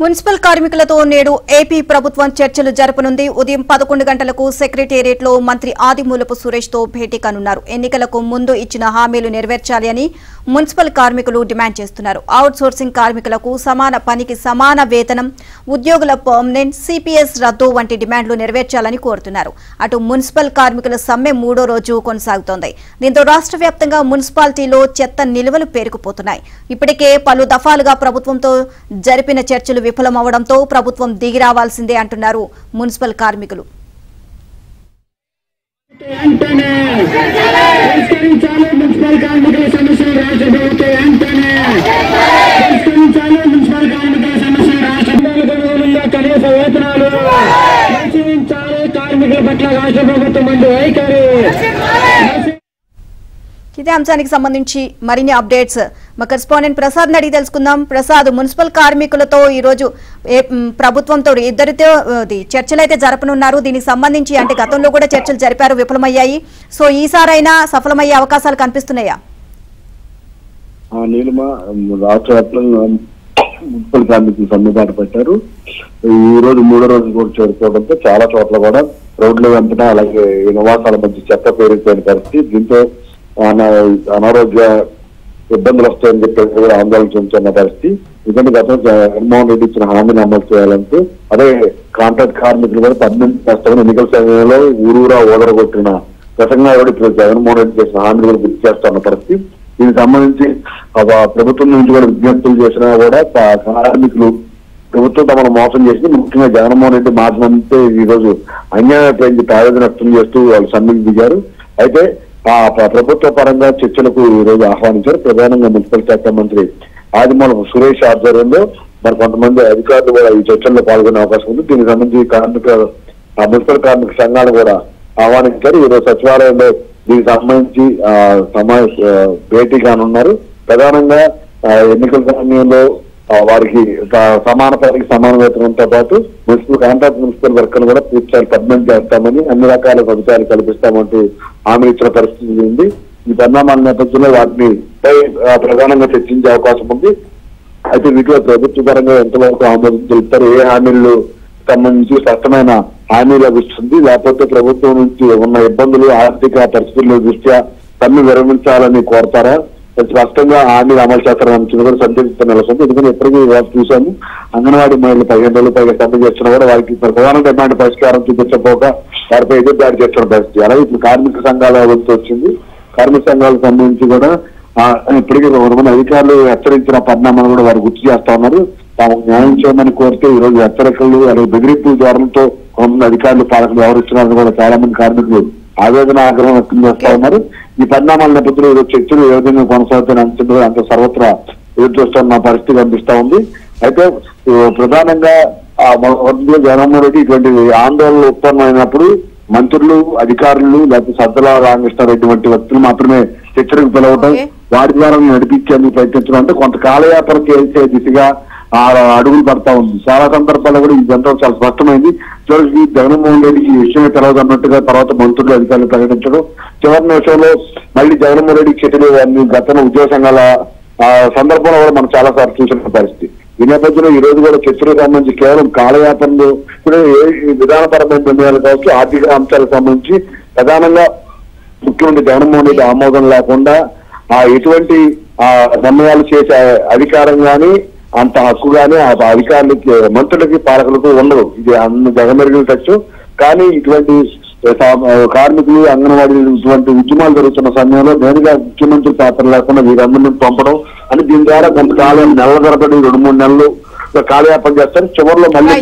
Municipal కార్మికులతో నేడు AP ప్రభుత్వం చర్చలు జరపనుంది. ఉదయం 11 గంటలకు సెక్రటేరియట్లో మంత్రి ఆదిమూలపు సురేష్ తో భేటీ కానున్నారు. ఎన్నికలకు ముందు ఇచ్చిన హామీలు నెరవేర్చాలి అని మున్సిపల్ కార్మికులు డిమాండ్ చేస్తున్నారు. అవుట్ సోర్సింగ్ కార్మికులకు సమాన పనికి సమాన వేతనం, ఉద్యోగుల పర్మనెంట్, సిపిఎస్ రద్దు వంటి డిమాండ్లు నెరవేర్చాలని కోరుతున్నారు. అటు మున్సిపల్ కార్మికుల సమ్మె 3వ రోజు కొనసాగుతోంది. దీంతో రాష్ట్ర వ్యాప్తంగా మున్సిపాలిటీలో చెత్త నిల్వలు పేరుకుపోతున్నాయి. ఇప్పటికే పలు దఫాలుగా ప్రభుత్వంతో జరిపిన చర్చలు విఫలమవడంతో ప్రభుత్వం దిగిరావాల్సిందే అంటున్నారు మున్సిపల్ కార్మికులు. ఇదే అంశానికి సంబంధించి మరిన్ని అప్డేట్స్ మా కరెస్పాండెంట్ ప్రసాద్ అడిగి తెలుసుకుందాం. ప్రసాద్, మున్సిపల్ కార్మికులతో ఈ రోజు ప్రభుత్వంతో ఇద్దరితో చర్చలు అయితే జరపనున్నారు. దీనికి సంబంధించి అంటే గతంలో కూడా చర్చలు జరిపారు, విఫలమయ్యాయి. సో ఈసారైనా సఫలమయ్యే అవకాశాలు కనిపిస్తున్నాయా? రాష్ట్ర వ్యాప్తంగా మున్సిపల్ కార్మికులు సమ్మెబాటు పెట్టారు. ఈ రోజు 3వ రోజు కూడా చేరుకోవడంతో చాలా చోట్ల కూడా రోడ్ల వెంటనే అలాగే నివాసాల మధ్య చెత్త పేరుకుపోయిన పరిస్థితి. దీంతో అనారోగ్య ఇబ్బందులు వస్తాయని చెప్పేసి కూడా ఆందోళన చెందుతున్న పరిస్థితి. ఎందుకంటే గతంలో జగన్మోహన్ రెడ్డి ఇచ్చిన హామీని అమలు చేయాలంటూ అదే కాంట్రాక్ట్ కార్మికులు కూడా పర్మనెంట్ చేస్తామని ఎన్నికల సమయంలో ఊరూరా ఓదరగొట్టిన గతంగా కూడా ఇప్పుడు జగన్మోహన్ రెడ్డి చేసిన హామీలు కూడా గుర్తు చేస్తున్న పరిస్థితి. దీనికి సంబంధించి ప్రభుత్వం నుంచి కూడా విజ్ఞప్తులు చేసినా కూడా కార్మికులు ప్రభుత్వం తమను మోసం చేసి ముఖ్యంగా జగన్మోహన్ రెడ్డి మాటలంటే ఈ రోజు అన్యాయం ఆవేదన వ్యక్తం చేస్తూ వాళ్ళు సమ్మెకు దిగారు. అయితే ప్రభుత్వ పరంగా చర్చలకు ఈ రోజు ఆహ్వానించారు. ప్రధానంగా మున్సిపల్ శాఖ మంత్రి ఆదిమూలపు సురేష్ ఆధ్వర్యంలో మరి కొంతమంది అధికారులు కూడా ఈ చర్చల్లో పాల్గొనే అవకాశం ఉంది. దీనికి సంబంధించి మున్సిపల్ కార్మిక సంఘాలు కూడా ఆహ్వానించారు. ఈ రోజు సచివాలయంలో దీనికి సంబంధించి భేటీ కానున్నారు. ప్రధానంగా ఎన్నికల సమయంలో వారికి సమాన పనికి సమాన వేతనంతో పాటు కాంట్రాక్ట్ మున్సిపల్ వర్కర్లు కూడా పూర్తిస్థాయి పర్మనెంట్ చేస్తామని, అన్ని రకాల సదుపాయాలు కల్పిస్తామంటూ హామీ ఇచ్చిన పరిస్థితి ఉంది. ఈ పరిణామాల నేపథ్యంలో వాటిని ప్రధానంగా చర్చించే అవకాశం ఉంది. అయితే వీటిలో ప్రభుత్వ పరంగా ఎంతవరకు ఆమోదం తెలుపుతారు, ఏ హామీలు సంబంధించి స్పష్టమైన హామీ లభిస్తుంది, లేకపోతే ప్రభుత్వం నుంచి ఉన్న ఇబ్బందులు ఆర్థిక పరిస్థితుల దృష్ట్యా సమ్మె విరమించాలని కోరతారా, స్పష్టంగా హామీలు అమలు చేస్తారని కూడా సందేశిస్తున్న నెలకొంది. ఎందుకంటే ఎప్పటికీ చూసాము అంగన్వాడీ మహిళలు 15 రోజులు పైగా సమ్మె చేస్తున్నా కూడా వారికి ప్రధాన డిమాండ్ పరిష్కారం చూపించకపోక వారిపై ఎదురుదాడి చేస్తున్న పరిస్థితి. అలాగే ఇప్పుడు కార్మిక సంఘాల వృత్తి వచ్చింది. కార్మిక సంఘాలకు సంబంధించి కూడా ఇప్పటికీ కొంతమంది అధికారులు హెచ్చరించిన పరిణామాలు కూడా వారు గుర్తు చేస్తా ఉన్నారు. తాము న్యాయం చేయమని కోరితే ఈ రోజు హెచ్చరికలు అలాగే బెదిరింపు ద్వారాలతో కొంతమంది అధికారులు పాలకులు వ్యవహరిస్తున్నారని కూడా చాలా మంది కార్మికులు ఆవేదన ఆగ్రహం వ్యక్తం చేస్తా ఉన్నారు. ఈ పరిణామాల నేపథ్యంలో ఈరోజు చర్చలు ఏ విధంగా కొనసాగుతాయని అంచనా అంత సర్వత్రా ఎదురు చూస్తున్న పరిస్థితి కనిపిస్తా ఉంది. అయితే ప్రధానంగా జగన్మోహన్ రెడ్డి ఇటువంటి ఆందోళనలు ఉత్పన్నమైనప్పుడు మంత్రులు, అధికారులు లేకపోతే సద్దల రామకృష్ణారెడ్డి వంటి వ్యక్తులు మాత్రమే చర్చలకు పిలవటం, వారి ద్వారా నడిపించేందుకు ప్రయత్నించడం అంటే కొంత కాలయాపన చేసే దిశగా అడుగులు పడతా ఉంది. చాలా సందర్భాల్లో కూడా ఈ జంటం చాలా స్పష్టమైంది. చివరికి జగన్మోహన్ రెడ్డికి ఈ విషయమే తెలవదు అన్నట్టుగా తర్వాత మంత్రులు, అధికారులు ప్రకటించడం, చివరి నిమిషంలో మళ్ళీ జగన్మోహన్ రెడ్డికి చెట్టులు గతంలో ఉద్యోగ సంఘాల సందర్భంలో కూడా మనం చాలా సార్లు చూసిన పరిస్థితి. ఈ నేపథ్యంలో ఈ రోజు కూడా చర్చలకు సంబంధించి కేవలం కాలయాపనలు ఇప్పుడు విధానపరమైన నిర్ణయాలు కావచ్చు, ఆర్థిక అంశాలకు సంబంధించి ప్రధానంగా ముఖ్యమంత్రి జగన్మోహన్ రెడ్డి ఆమోదం లేకుండా ఎటువంటి నిర్ణయాలు చేసే అధికారం కానీ అంత హక్కు కానీ ఆ అధికారులకి, మంత్రులకి, పాలకులకు ఉండదు. ఇది అన్ని జగమెరిగిన టచ్. కానీ ఇటువంటి కార్మికులు, అంగన్వాడీ ఇటువంటి ఉద్యమాలు జరుగుతున్న సమయంలో నేరుగా ముఖ్యమంత్రి పాత్ర లేకుండా వీరందరినీ పంపడం అని దీని ద్వారా కొంతకాలం నెలల తరబడి 2-3 నెలలు కాలయాపన చేస్తారు. చివరిలో మళ్ళీ